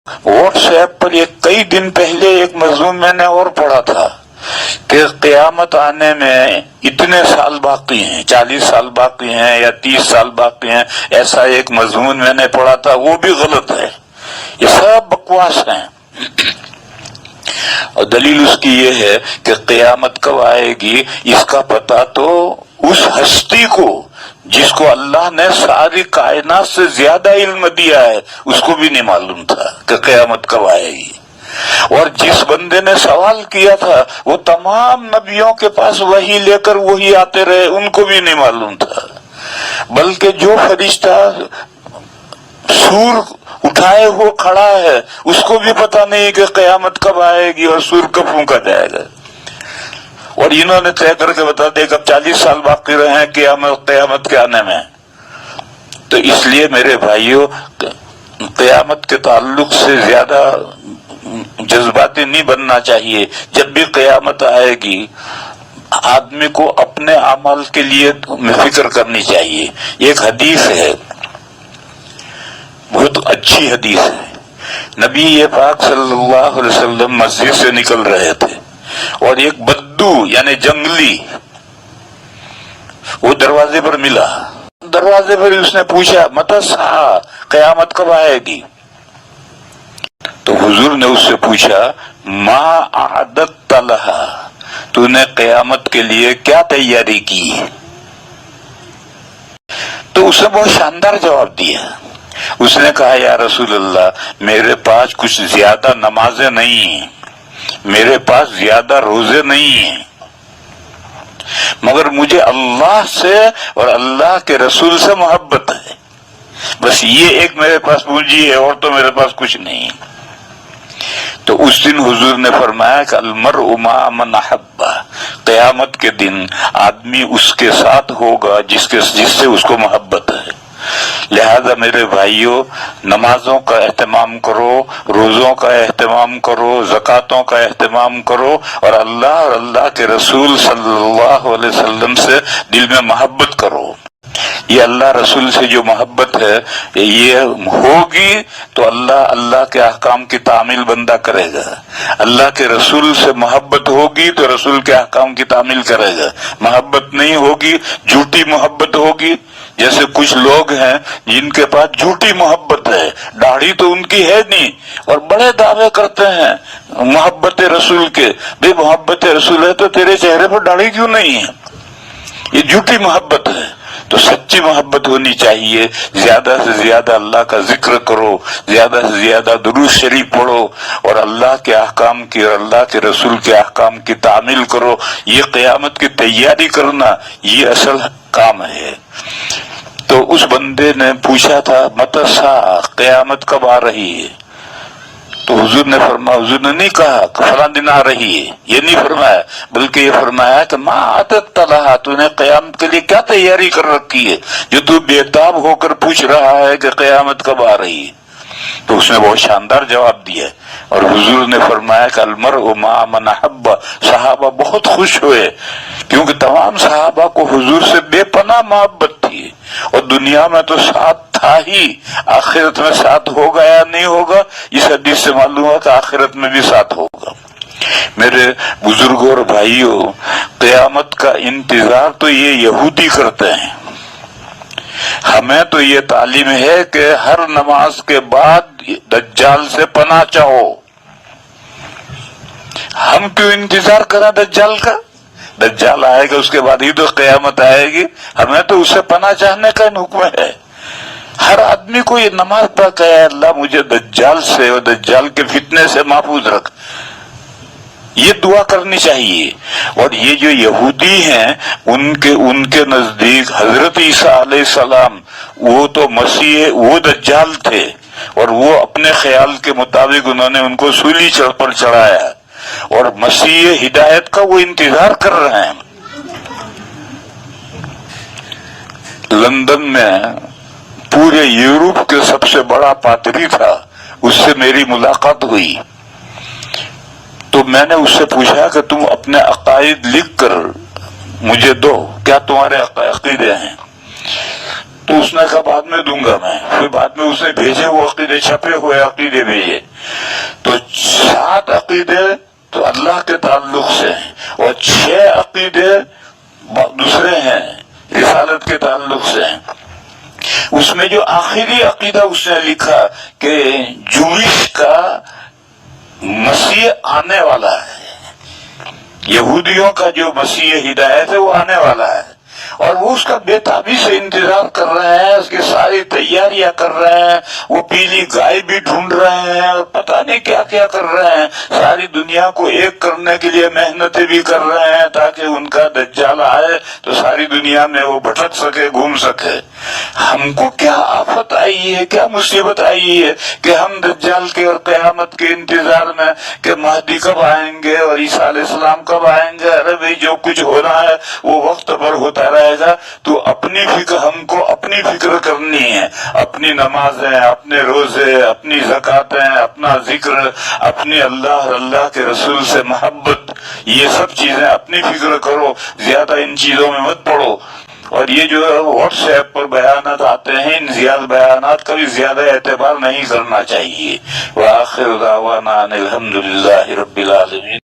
What's app پر یہ کئی دن پہلے ایک مضمون میں نے اور پڑھا تھا کہ قیامت آنے میں اتنے سال باقی ہیں، 40 سال باقی ہیں یا 30 سال باقی ہیں، ایسا ایک مضمون میں نے پڑھا تھا، وہ بھی غلط ہے، یہ سب بکواس ہیں۔ اور دلیل اس کی یہ ہے کہ قیامت کب آئے گی اس کا پتہ تو اس ہستی کو جس کو اللہ نے ساری کائنات سے زیادہ علم دیا ہے اس کو بھی نہیں معلوم تھا کہ قیامت کب آئے گی، اور جس بندے نے سوال کیا تھا وہ تمام نبیوں کے پاس وہی لے کر وہی آتے رہے، ان کو بھی نہیں معلوم تھا، بلکہ جو فرشتہ سور اٹھائے ہو کھڑا ہے اس کو بھی پتہ نہیں کہ قیامت کب آئے گی اور سور کب پھونکا جائے گا، اور انہوں نے طے کر کے بتا دیا کہ اب 40 سال باقی رہے ہیں قیامت کے آنے میں۔ تو اس لیے میرے بھائیوں، قیامت کے تعلق سے زیادہ جذباتی نہیں بننا چاہیے۔ جب بھی قیامت آئے گی آدمی کو اپنے اعمال کے لیے فکر کرنی چاہیے۔ ایک حدیث ہے، بہت اچھی حدیث ہے، نبی پاک صلی اللہ علیہ وسلم مسجد سے نکل رہے تھے اور ایک بدو یعنی جنگلی وہ دروازے پر ملا، دروازے پر اس نے پوچھا متی الساعہ، قیامت کب آئے گی؟ تو حضور نے اس سے پوچھا ما اعددت لہا، تو نے قیامت کے لیے کیا تیاری کی؟ تو اس نے بہت شاندار جواب دیا، اس نے کہا یا رسول اللہ میرے پاس کچھ زیادہ نمازیں نہیں ہیں، میرے پاس زیادہ روزے نہیں ہیں، مگر مجھے اللہ سے اور اللہ کے رسول سے محبت ہے، بس یہ ایک میرے پاس پونجی ہے اور تو میرے پاس کچھ نہیں۔ تو اس دن حضور نے فرمایا کہ المرء مع من احب، قیامت کے دن آدمی اس کے ساتھ ہوگا جس سے اس کو محبت ہے۔ لہذا میرے بھائیوں، نمازوں کا اہتمام کرو، روزوں کا اہتمام کرو، زکاتوں کا اہتمام کرو، اور اللہ کے رسول صلی اللہ علیہ وسلم سے دل میں محبت کرو۔ یہ اللہ رسول سے جو محبت ہے یہ ہوگی تو اللہ کے احکام کی تعمیل بندہ کرے گا، اللہ کے رسول سے محبت ہوگی تو رسول کے احکام کی تعمیل کرے گا۔ محبت نہیں ہوگی، جھوٹی محبت ہوگی، جیسے کچھ لوگ ہیں جن کے پاس جھوٹی محبت ہے، داڑھی تو ان کی ہے نہیں اور بڑے دعوے کرتے ہیں محبت رسول کے۔ بے محبت رسول ہے تو تیرے چہرے پر داڑھی کیوں نہیں ہے؟ یہ جھوٹی محبت ہے۔ تو سچی محبت ہونی چاہیے، زیادہ سے زیادہ اللہ کا ذکر کرو، زیادہ سے زیادہ درود شریف پڑھو، اور اللہ کے احکام کی اور اللہ کے رسول کے احکام کی تعمیل کرو۔ یہ قیامت کی تیاری کرنا یہ اصل کام ہے۔ تو اس بندے نے پوچھا تھا متی الساعہ، قیامت کب آ رہی ہے؟ تو حضور نے فرمایا، حضور نے نہیں کہا کہ فلاں دن آ رہی ہے، یہ نہیں فرمایا، بلکہ یہ فرمایا کہ ما اعددت لہا، تو نے قیامت کے لیے کیا تیاری کر رکھی ہے جو تو بےتاب ہو کر پوچھ رہا ہے کہ قیامت کب آ رہی ہے؟ تو اس نے بہت شاندار جواب دیا، اور حضور نے فرمایا کہ المرء مع من احب۔ صحابہ بہت خوش ہوئے کیونکہ تمام صحابہ کو حضور سے بے پناہ محبت تھی، اور دنیا میں تو ساتھ تھا ہی، آخرت میں ساتھ ہوگا یا نہیں ہوگا اس حدیث سے معلوم ہے کہ آخرت میں بھی ساتھ ہوگا۔ میرے بزرگوں اور بھائیوں، قیامت کا انتظار تو یہ یہودی کرتے ہیں، ہمیں تو یہ تعلیم ہے کہ ہر نماز کے بعد دجال سے پناہ چاہو۔ ہم کیوں انتظار کریں دجال کا؟ دجال آئے گا اس کے بعد ہی تو قیامت آئے گی، ہمیں تو اسے پناہ چاہنے کا حکم ہے۔ ہر آدمی کو یہ نماز پڑھ کہ اللہ مجھے دجال سے اور دجال کے فتنے سے محفوظ رکھ، یہ دعا کرنی چاہیے۔ اور یہ جو یہودی ہیں ان کے نزدیک حضرت عیسیٰ علیہ السلام وہ تو مسیح، وہ دجال تھے، اور وہ اپنے خیال کے مطابق انہوں نے ان کو سولی پر چڑھایا، اور مسیح ہدایت کا وہ انتظار کر رہے ہیں۔ لندن میں پورے یورپ کے سب سے بڑا پادری تھا، اس سے میری ملاقات ہوئی، تو میں نے اس سے پوچھا کہ تم اپنے عقائد لکھ کر مجھے دو، کیا تمہارے عقیدے ہیں؟ تو اس نے کہا بعد میں دوں گا میں. پھر بعد میں اس نے بھیجے وہ عقیدے, چھپے ہوئے عقیدے بھیجے. تو 7 عقیدے تو اللہ کے تعلق سے ہیں اور 6 عقیدے دوسرے ہیں رسالت کے تعلق سے ہیں. اس میں جو آخری عقیدہ اس نے لکھا کہ جوئش کا مسیح آنے والا ہے, یہودیوں کا جو مسیح ہدایت ہے وہ آنے والا ہے, اور وہ اس کا بے تابی سے انتظار کر رہے ہیں, اس کی ساری تیاریاں کر رہے ہیں, وہ پیلی گائے بھی ڈھونڈ رہے ہیں اور پتہ نہیں کیا کیا کر رہے ہیں, ساری دنیا کو ایک کرنے کے لیے محنتیں بھی کر رہے ہیں تاکہ ان کا دجال آئے تو ساری دنیا میں وہ بھٹک سکے, گھوم سکے. ہم کو کیا آفت آئی ہے, کیا مصیبت آئی ہے کہ ہم دجال کے اور قیامت کے انتظار میں کہ مہدی کب آئیں گے اور عیسیٰ علیہ السلام کب آئیں گے. ارے بھائی جو کچھ ہونا ہے وہ وقت پر ہوتا رہے گا. تو اپنی فکر, ہم کو اپنی فکر کرنی ہے, اپنی نمازیں, اپنے روزے, اپنی زکاتیں, اپنا ذکر, اپنی اللہ کے رسول سے محبت, یہ سب چیزیں اپنی فکر کرو, زیادہ ان چیزوں میں مت پڑو. اور یہ جو واٹس ایپ پر بیانات آتے ہیں, ان زیادہ بیانات کا بھی زیادہ اعتبار نہیں کرنا چاہیے. وآخر دعوانا ان الحمدللہ رب العالمین.